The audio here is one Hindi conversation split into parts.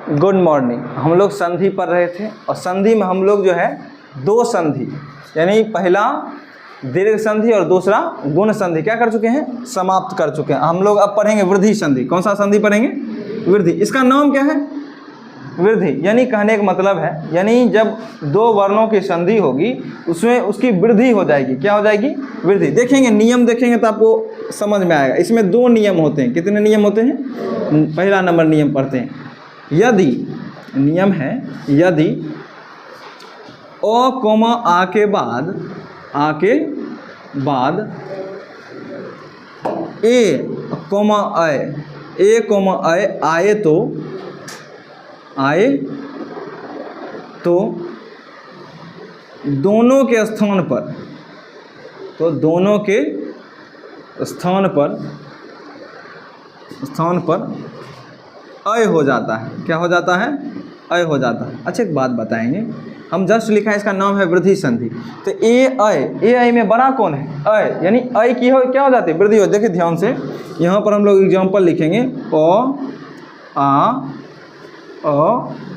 Good morning. हम लोग संधि पढ़ रहे थे और संधि में हम लोग जो है दो संधि, यानी पहला दीर्घ संधि और दूसरा गुण संधि क्या कर चुके हैं, समाप्त कर चुके हैं। हम लोग अब पढ़ेंगे वृद्धि संधि। कौन सा संधि पढ़ेंगे, वृद्धि। इसका नाम क्या है, वृद्धि। यानी कहने का मतलब है, यानी जब दो वर्णों की संधि होगी उसमें उसकी वृद्धि हो जाएगी। क्या हो जाएगी, वृद्धि। देखेंगे नियम देखेंगे तो आपको समझ में आएगा। इसमें दो नियम होते हैं। कितने नियम होते हैं, पहला नंबर नियम पढ़ते हैं। यदि, नियम है यदि अ कोमा आ के बाद ए कोमा आए तो दोनों के स्थान पर अय हो जाता है। क्या हो जाता है, अय हो जाता है। अच्छा एक बात बताएंगे, हम जस्ट लिखा है, इसका नाम है वृद्धि संधि। तो ए अय में बड़ा कौन है, अय। यानी अय की हो क्या हो जाती है, वृद्धि हो। देखिए ध्यान से, यहाँ पर हम लोग एग्जाम्पल लिखेंगे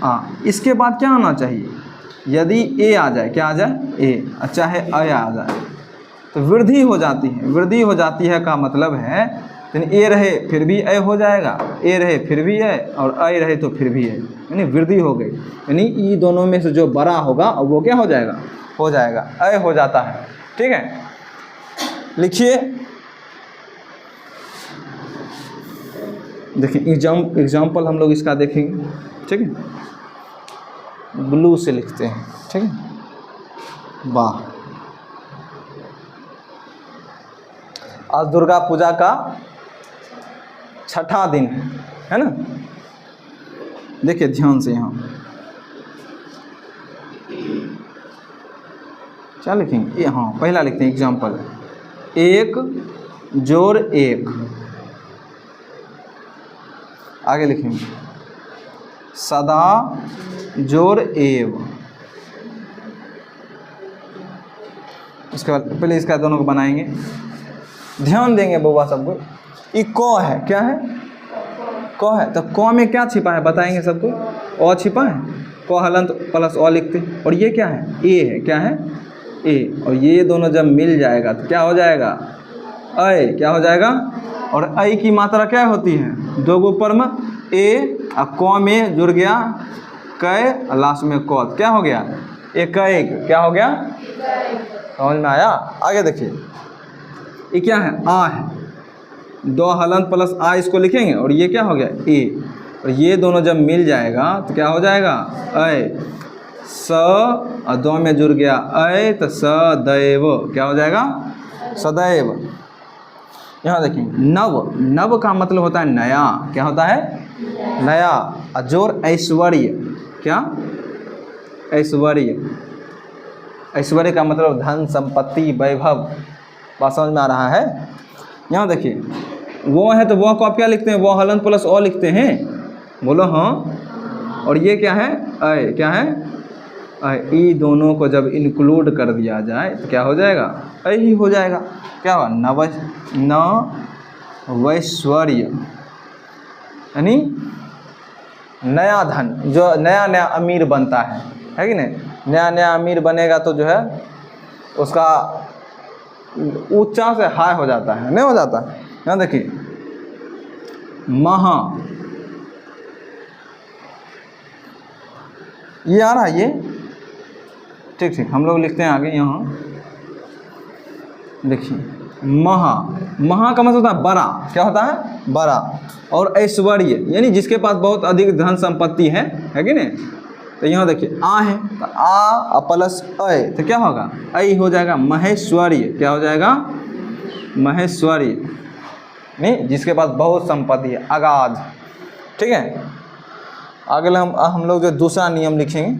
आ। इसके बाद क्या आना चाहिए, यदि ए आ जाए, क्या आ जाए, ए, चाहे अय आ जाए तो वृद्धि हो जाती है। वृद्धि हो जाती है का मतलब है, यानी ए रहे फिर भी अय हो जाएगा, ए रहे फिर भी अय, और अय रहे तो फिर भी अय, यानी वृद्धि हो गई। यानी ये दोनों में से जो बड़ा होगा वो क्या हो जाएगा, अय हो जाता है। ठीक है, लिखिए। देखिए एग्जाम्पल हम लोग इसका देखेंगे। ठीक है, ब्लू से लिखते हैं। ठीक है, वाह। आज दुर्गा पूजा का छठा दिन है ना। देखिए ध्यान से, यहाँ क्या लिखेंगे, हाँ पहला लिखते हैं एग्जाम्पल, 1 जोड़ 1। आगे लिखेंगे सदा जोड़ एव। उसके बाद पहले इसका दोनों को बनाएंगे। ध्यान देंगे बउआ सबको। ये क है, क्या है, क है। तो क में क्या छिपा है बताएंगे सबको, अ छिपा है, क हलंत प्लस अ लिखते। और ये क्या है, ए है, क्या है, ए। और ये दोनों जब मिल जाएगा तो क्या हो जाएगा, अय। क्या हो जाएगा, और अय की मात्रा क्या होती है, दो गो पर में ए, और क में जुड़ गया कै, और लास्ट में क, क्या हो गया, एक। क्या हो गया, समझ में आया। आगे देखिए, ये क्या है, आ है, दो हलंत प्लस आ इसको लिखेंगे, और ये क्या हो गया, ए। और ये दोनों जब मिल जाएगा तो क्या हो जाएगा, अय। स और दो में जुड़ गया अय, तो सदैव क्या हो जाएगा, सदैव। यहाँ देखेंगे नव का मतलब होता है नया। क्या होता है, नया। और जोड़ ऐश्वर्य, क्या, ऐश्वर्य। ऐश्वर्य का मतलब धन संपत्ति वैभव। बात समझ में आ रहा है। यहाँ देखिए, वो है तो वो को आप क्या लिखते हैं, वो हलंत प्लस ओ लिखते हैं, बोलो हाँ। और ये क्या है, अय। क्या है, अय। ई दोनों को जब इंक्लूड कर दिया जाए तो क्या हो जाएगा, अय ही हो जाएगा। क्या हुआ, नवैश्वर्य, यानी नया धन, जो नया नया अमीर बनता है कि नहीं। नया नया अमीर बनेगा तो जो है उसका ऊंचा से हाई हो जाता है, नहीं हो जाता। यहाँ देखिए महा, ये आ रहा है, ये ठीक हम लोग लिखते हैं आगे। यहाँ देखिए महा का मतलब होता है बड़ा। क्या होता है, बड़ा। और ऐश्वर्य यानी जिसके पास बहुत अधिक धन संपत्ति है कि नहीं। तो यहाँ देखिए आ है, तो आ प्लस अय, तो क्या होगा, अय हो जाएगा, महेश्वर्य। क्या हो जाएगा, महेश्वर्य, नहीं जिसके पास बहुत संपत्ति है, अगाध। ठीक है, आगे हम लोग जो दूसरा नियम लिखेंगे,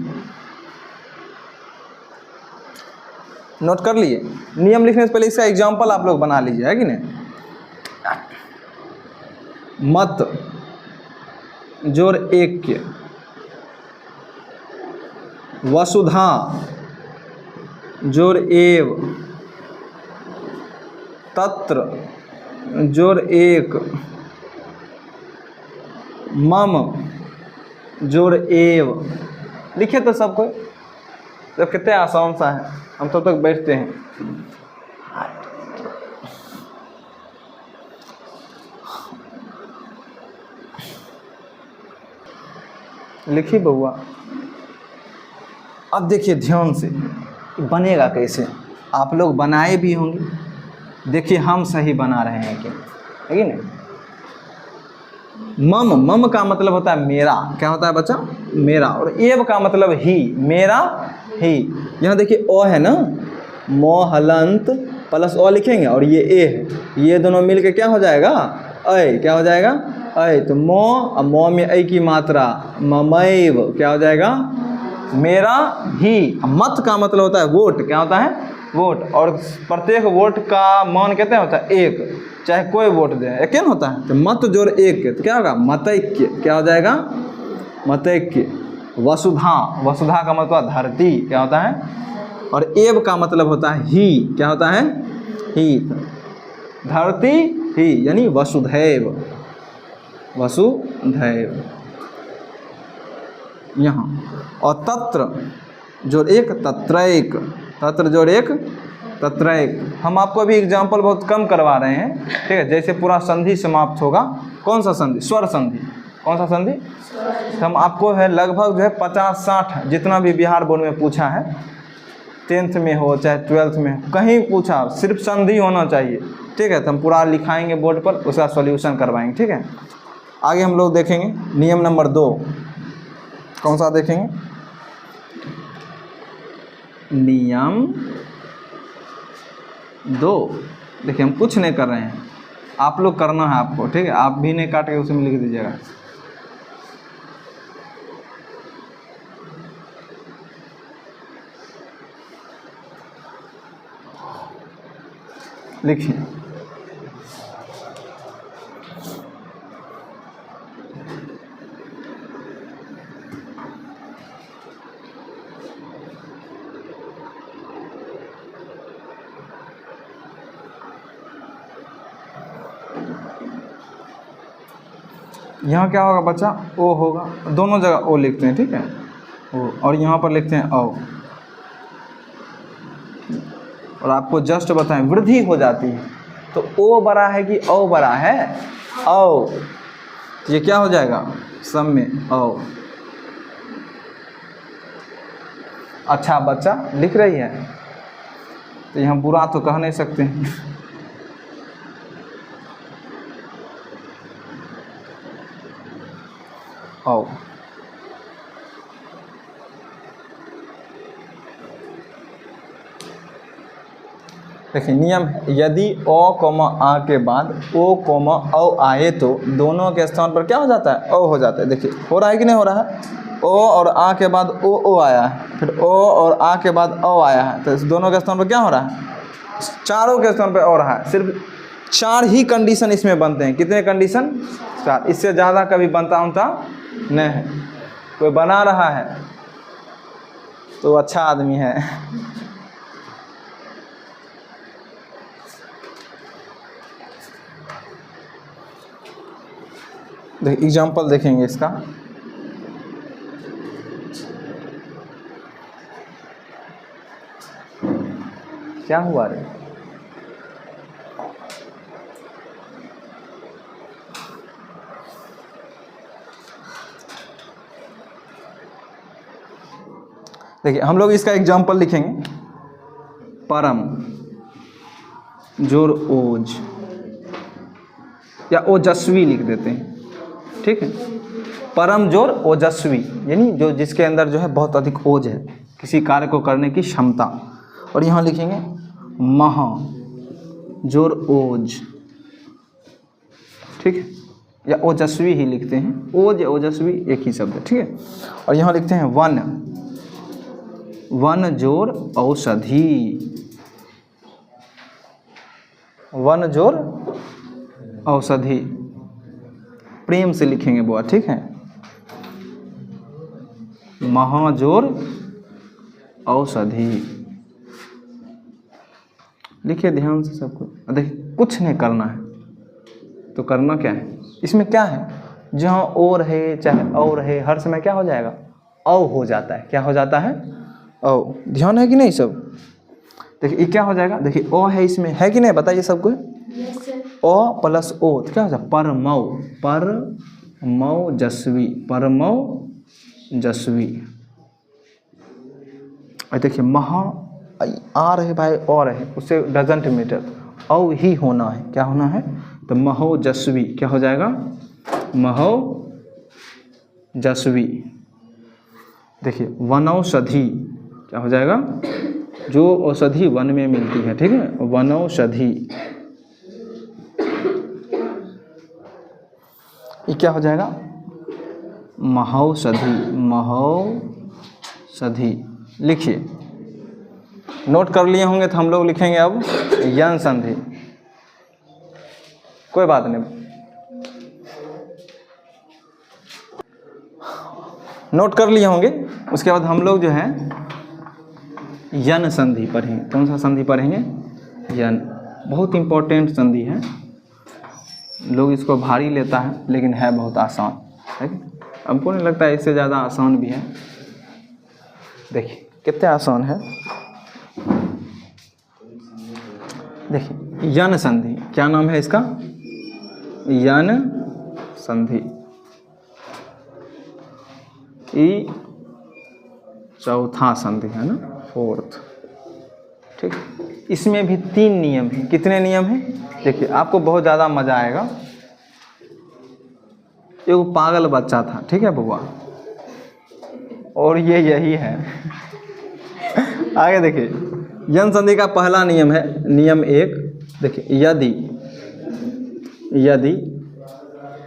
नोट कर लिए। नियम लिखने से पहले इसका एग्जाम्पल आप लोग बना लीजिए, है कि नहीं। मत जोड़ ऐक्य, वसुधा जोड़ एव, तत्र जोड़ एक, मम जोड़ एव। लिखे तो सब कोई, तो कितने आसान सा है, हम तब तक बैठते हैं। लिखिए बउआ। अब देखिए ध्यान से, बनेगा कैसे, आप लोग बनाए भी होंगे, देखिए हम सही बना रहे हैं क्या, है कि नहीं। मम, मम का मतलब होता है मेरा, क्या होता है बच्चा, मेरा। और एव का मतलब ही, मेरा ही। यहाँ देखिए ओ है ना, मो हलंत प्लस ओ लिखेंगे, और ये ए है, ये दोनों मिलके क्या हो जाएगा, ऐ, क्या हो जाएगा, ऐ। तो मो, और मो में ऐ की मात्रा, ममैव, क्या हो जाएगा, मेरा ही। मत का मतलब होता है वोट, क्या होता है, वोट। और प्रत्येक वोट का मान कितने होता है, एक, चाहे कोई वोट दे, एक न होता है। तो मत जोड़ एक, तो क्या होगा, मतैक्य, क्या हो जाएगा, मतैक्य। वसुधा, वसुधा का मतलब धरती, क्या होता है। और एव का मतलब होता है ही, क्या होता है, ही। धरती ही, यानी वसुधैव, वसुधैव यहाँ। और तत्र जोड़ एक, तत्रैक, तत्र जोड़ एक, तत्रैक। हम आपको अभी एग्जाम्पल बहुत कम करवा रहे हैं, ठीक है। जैसे पूरा संधि समाप्त होगा, कौन सा संधि, स्वर संधि, कौन सा संधि। तो हम आपको है लगभग जो है 50-60 जितना भी बिहार बोर्ड में पूछा है, 10th में हो चाहे 12th में हो, कहीं पूछा, सिर्फ संधि होना चाहिए, ठीक है। तो हम पूरा लिखाएंगे बोर्ड पर, उसका सॉल्यूशन करवाएंगे, ठीक है। आगे हम लोग देखेंगे नियम नंबर 2, कौन सा देखेंगे, नियम 2। देखिए हम कुछ नहीं कर रहे हैं, आप लोग करना है आपको, ठीक है। आप भी नहीं काट के उसमें लिख दीजिएगा। लिखिए, यहाँ क्या होगा बच्चा, ओ होगा, दोनों जगह ओ लिखते हैं, ठीक है, ओ। और यहाँ पर लिखते हैं औ। और आपको जस्ट बताएं, वृद्धि हो जाती है तो ओ बड़ा है कि ओ बड़ा है, औ। तो ये क्या हो जाएगा, सब में औ। अच्छा बच्चा लिख रही है, तो यहाँ बुरा तो कह नहीं सकते हैं। औ। देखिए नियम है, यदि ओ कोमा आ के बाद ओ कोमा औ आए तो दोनों के स्थान पर क्या हो जाता है, ओ हो जाता है। देखिए हो रहा है कि नहीं हो रहा है, ओ और आ के बाद ओ आया है, फिर ओ और आ के बाद ओ आया है, तो इस दोनों के स्थान पर क्या हो रहा है, चारों के स्थान पर हो रहा है। सिर्फ 4 ही कंडीशन इसमें बनते हैं, कितने कंडीशन, 4, इससे ज़्यादा कभी बनता नहीं है। कोई बना रहा है तो अच्छा आदमी है। एग्जाम्पल देखेंगे इसका। क्या हुआ रे, देखिए हम लोग इसका एग्जाम्पल लिखेंगे, परम जोर ओज, या ओजस्वी लिख देते हैं, ठीक है। परम जोर ओजस्वी, यानी जो जिसके अंदर जो है बहुत अधिक ओज है, किसी कार्य को करने की क्षमता। और यहाँ लिखेंगे महा जोर ओज, ठीक है, या ओजस्वी ही लिखते हैं, ओज या ओजस्वी एक ही शब्द है, ठीक है। और यहाँ लिखते हैं वन, वन जोर औषधि, वन जोर औषधि, प्रेम से लिखेंगे बुआ, ठीक है। महाजोर औषधि, लिखिए ध्यान से सबको। देखिए कुछ नहीं करना है, तो करना क्या है, इसमें क्या है, जहाँ ओ रहे चाहे औ रहे, हर समय क्या हो जाएगा, औ हो जाता है। क्या हो जाता है, औ। ध्यान है कि नहीं सब। देखिए ये क्या हो जाएगा, देखिए ओ है इसमें, है कि नहीं, बताइए सबको। ओ प्लस ओ तो क्या हो जाएगा, परमौ, परमौ जस्वी, परमौ जस्वी। और देखिए महा आ रहे भाई और है, उससे डजेंट मैटर, औ ही होना है। क्या होना है, तो महो जस्वी क्या हो जाएगा, महो जस्वी। देखिए वनौषधि क्या हो जाएगा, जो औषधि वन में मिलती है, ठीक है, वनौषधि। ये क्या हो जाएगा, महौषधि, महौषधि। लिखिए, नोट कर लिए होंगे तो हम लोग लिखेंगे अब यन संधि, कोई बात नहीं, नोट कर लिए होंगे। उसके बाद हम लोग जो है यन संधि पढ़ेंगे। कौन सा संधि पढ़ेंगे, यन। बहुत इंपॉर्टेंट संधि है, लोग इसको भारी लेता है लेकिन है बहुत आसान, है। हमको नहीं लगता है इससे ज़्यादा आसान भी है। देखिए कितना आसान है। देखिए यन संधि, क्या नाम है इसका, यन संधि। ये चौथा संधि है ना, फोर्थ, ठीक। इसमें भी 3 नियम हैं। कितने नियम हैं, देखिए आपको बहुत ज़्यादा मज़ा आएगा। एक पागल बच्चा था, ठीक है बउआ, और ये यही है। आगे देखिए, यन संधि का पहला नियम है, नियम 1। देखिए यदि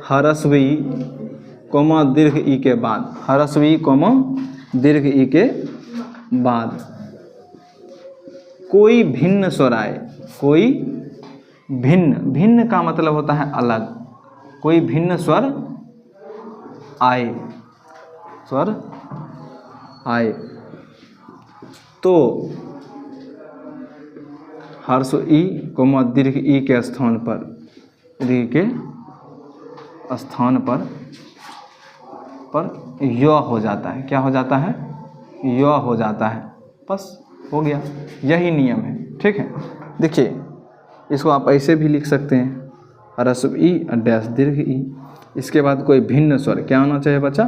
ह्रस्वी कोमा दीर्घ ई के बाद, ह्रस्वी कोमा दीर्घ ई के बाद कोई भिन्न स्वर आए, कोई भिन्न, भिन्न का मतलब होता है अलग, कोई भिन्न स्वर आए, स्वर आए, तो ह्रस्व ई कोमा दीर्घ ई के स्थान पर, री के स्थान पर य हो जाता है। क्या हो जाता है, य हो जाता है। बस हो गया, यही नियम है, ठीक है। देखिए इसको आप ऐसे भी लिख सकते हैं, ह्रस्व ई डैश दीर्घ ई, इसके बाद कोई भिन्न स्वर, क्या होना चाहिए बच्चा,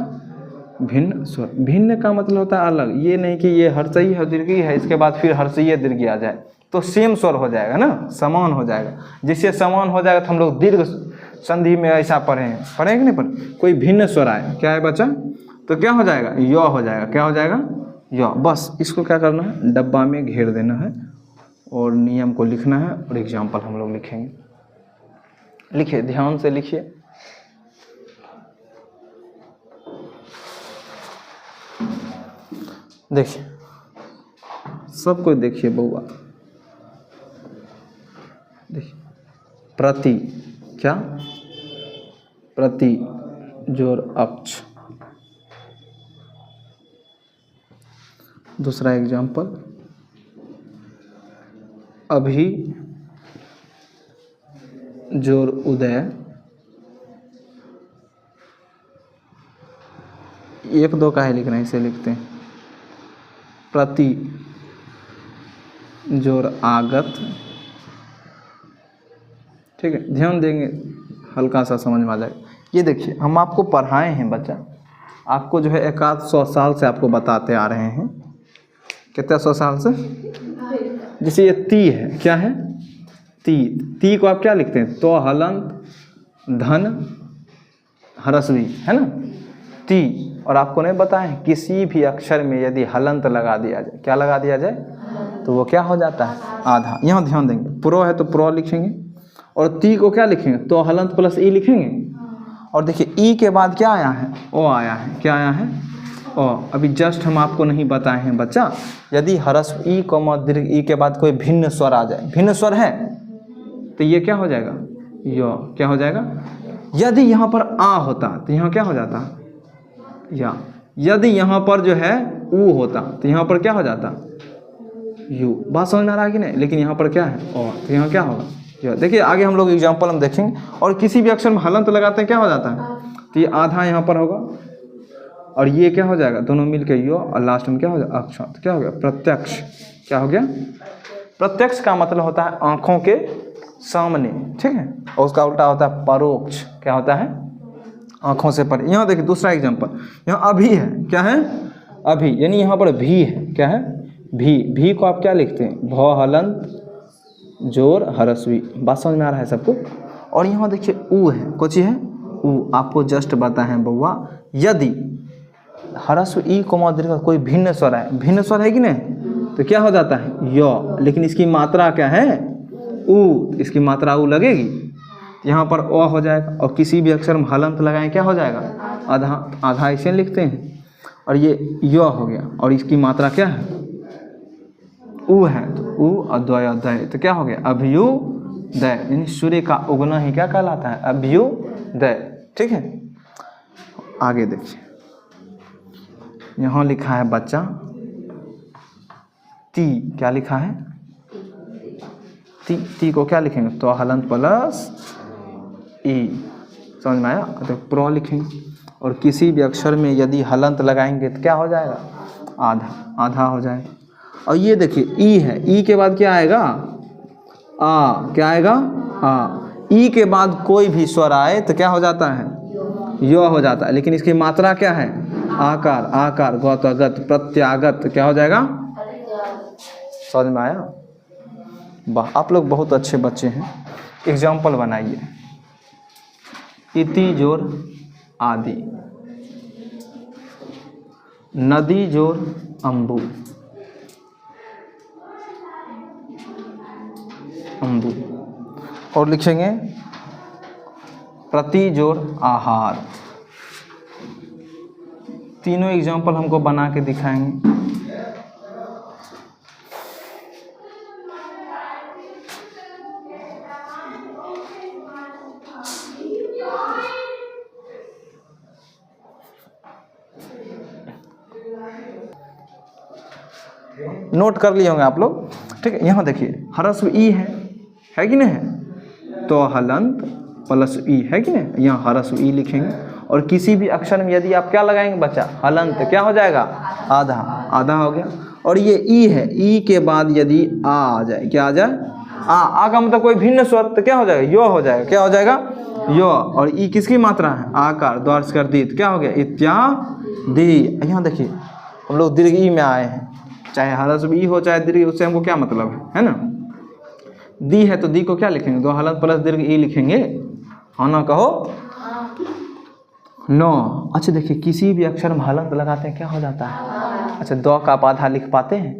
भिन्न स्वर। भिन्न का मतलब होता है अलग, ये नहीं कि ये ह्रस्व ई है दीर्घ ई है, इसके बाद फिर ह्रस्व ई दीर्घ ई आ जाए तो सेम स्वर हो जाएगा ना, समान हो जाएगा। जिससे समान हो जाएगा तो हम लोग दीर्घ संधि में ऐसा पढ़ें कि नहीं पढ़े, कोई भिन्न स्वर आए, क्या है बच्चा, तो क्या हो जाएगा, य हो जाएगा। क्या हो जाएगा, य। बस इसको क्या करना है, डब्बा में घेर देना है और नियम को लिखना है और एग्जाम्पल हम लोग लिखेंगे। लिखिए, ध्यान से लिखिए। देखिए सब कोई देखिए बउआ, देखिए प्रति, क्या, प्रति जोर अक्ष। दूसरा एग्जाम्पल, अभी जोर उदय, 1-2 का है लिखना है, इसे लिखते हैं प्रति जोर आगत, ठीक है। ध्यान देंगे, हल्का सा समझ में आ जाएगा। ये देखिए हम आपको पढ़ाए हैं बच्चा, आपको जो है 100 साल से आपको बताते आ रहे हैं। कितने 100 साल से, जैसे ये ती है, क्या है, ती को आप क्या लिखते हैं, तो हलंत धन ह्रस्वी, है ना, ती। और आपको नहीं बताएं किसी भी अक्षर में यदि हलंत लगा दिया जाए, क्या लगा दिया जाए, तो वो क्या हो जाता है, आधा। यहाँ ध्यान देंगे, प्रो है तो प्रो लिखेंगे, और ती को क्या लिखेंगे, तो हलंत प्लस ई लिखेंगे। और देखिए ई के बाद क्या आया है, ओ आया है, क्या आया है, ओ। अभी जस्ट हम आपको नहीं बताए हैं बच्चा, यदि ह्रस्व ई कोमा दीर्घ ई के बाद कोई भिन्न स्वर आ जाए, भिन्न स्वर है तो ये क्या हो जाएगा, यो। क्या हो जाएगा, यदि यहाँ पर आ होता तो यहाँ क्या हो जाता, या। यदि यहाँ पर जो है ऊ होता तो यहाँ पर क्या हो जाता, यू। बात समझ में आ रहा है कि नहीं, लेकिन यहाँ पर क्या है, ओ, तो यहाँ क्या होगा, यो। देखिए आगे हम लोग एग्जाम्पल हम देखेंगे। और किसी भी अक्षर में हलंत लगाते हैं क्या हो जाता है, तो ये आधा यहाँ पर होगा और ये क्या हो जाएगा, दोनों मिलके यो और लास्ट में क्या हो जाएगा अक्ष। तो क्या हो गया प्रत्यक्ष। क्या हो गया प्रत्यक्ष का मतलब होता है आँखों के सामने, ठीक है, और उसका उल्टा होता है परोक्ष। क्या होता है आँखों से परे। यहाँ देखिए दूसरा एग्जाम्पल, यहाँ अभी है, क्या है अभी, यानी यहाँ पर भी है, क्या है भी। भी को आप क्या लिखते हैं भ हलंत जोर हरस्वी। बात समझ में आ रहा है सबको। और यहाँ देखिए ऊ है, कोची है ऊ, आपको जस्ट बताएं बउआ, यदि हरस्व ई कोमा दीर्घ का कोई भिन्न स्वर है, भिन्न स्वर है कि नहीं, तो क्या हो जाता है य, लेकिन इसकी मात्रा क्या है ऊ, इसकी मात्रा ऊ लगेगी, यहाँ पर अ हो जाएगा। और किसी भी अक्षर में हलंत लगाएं क्या हो जाएगा आधा, आधा ऐसे लिखते हैं। और ये य हो गया और इसकी मात्रा क्या है ऊ है, तो ऊ अद्वय अद्वय, तो क्या हो गया अभ्युदय, यानी सूर्य का उगना ही क्या कहलाता है अभ्युदय, ठीक है। आगे देखिए यहाँ लिखा है बच्चा ती, क्या लिखा है ती को क्या लिखेंगे तो हलंत प्लस ई, समझ में आया, तो प्रो लिखेंगे। और किसी भी अक्षर में यदि हलंत लगाएंगे तो क्या हो जाएगा आधा, आधा हो जाएगा। और ये देखिए ई है, ई के बाद क्या आएगा आ, क्या आएगा आ। ई के बाद कोई भी स्वर आए तो क्या हो जाता है यो हो जाता है, लेकिन इसकी मात्रा क्या है आकार, आकार गौत अगत प्रत्यागत, क्या हो जाएगा, समझ में आया। वाह, आप लोग बहुत अच्छे बच्चे हैं। एग्जाम्पल बनाइए, इति जोर आदि, नदी जोर अम्बु, अम्बु। और लिखेंगे प्रति जोर आहार। तीनों एग्जाम्पल हमको बना के दिखाएंगे। नोट कर लिए होंगे आप लोग, ठीक है। यहाँ देखिए हरस्व ई है कि नहीं है, तो हलंत प्लस ई है कि नहीं, यहाँ हरस्व ई लिखेंगे। और किसी भी अक्षर में यदि आप क्या लगाएंगे बच्चा हलंत, क्या हो जाएगा आधा, आधा हो गया। और ये ई है, ई के बाद यदि आ जाए, क्या आ जाए आ का मतलब कोई भिन्न स्वर, तो क्या हो जाएगा यो हो जाएगा, क्या हो जाएगा यो। और ई किसकी मात्रा है आकार द्वार कर दी, तो क्या हो गया इत्यादि। यहाँ देखिए हम लोग दीर्घ ई में आए हैं, चाहे हरस्व ई हो चाहे दीर्घ, उससे हमको क्या मतलब है ना। दी है तो दी को क्या लिखेंगे दो हलंत प्लस दीर्घ ई लिखेंगे, हाँ ना कहो नो। अच्छा देखिए किसी भी अक्षर में हलंत लगाते हैं क्या हो जाता है, अच्छा दो का आप आधा लिख पाते हैं,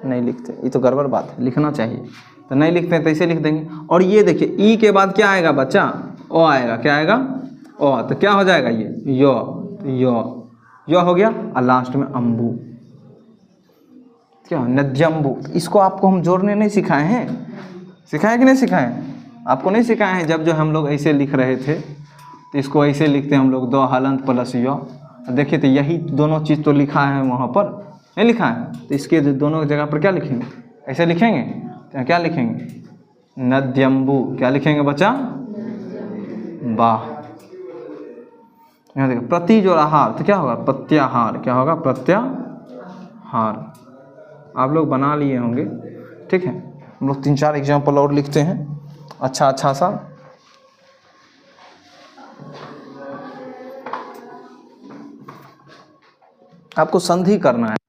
नहीं लिखते, ये तो गड़बड़ बात है, लिखना चाहिए, तो नहीं लिखते हैं तो ऐसे लिख देंगे। और ये देखिए ई के बाद क्या आएगा बच्चा ओ आएगा, क्या आएगा ओ, तो क्या हो जाएगा ये यो, यो हो गया। और लास्ट में अम्बु, क्या नद्यम्बु। इसको आपको हम जोड़ने नहीं सिखाए हैं, सिखाए कि नहीं सिखाए, आपको नहीं सिखाए हैं। जब जो हम लोग ऐसे लिख रहे थे तो इसको ऐसे लिखते हैं हम लोग दो हलंत प्लस यो। देखिए तो यही दोनों चीज़ तो लिखा है वहाँ पर, नहीं लिखा है, तो इसके दोनों जगह पर क्या लिखेंगे ऐसे लिखेंगे, तो क्या लिखेंगे नद्यम्बु, क्या लिखेंगे बच्चा वाह। यहाँ देखिए प्रति जो आहार, तो क्या होगा प्रत्याहार, क्या होगा प्रत्याहार। आप लोग बना लिए होंगे, ठीक है। हम लोग 3-4 एग्जाम्पल और लिखते हैं अच्छा सा। आपको संधि करना है।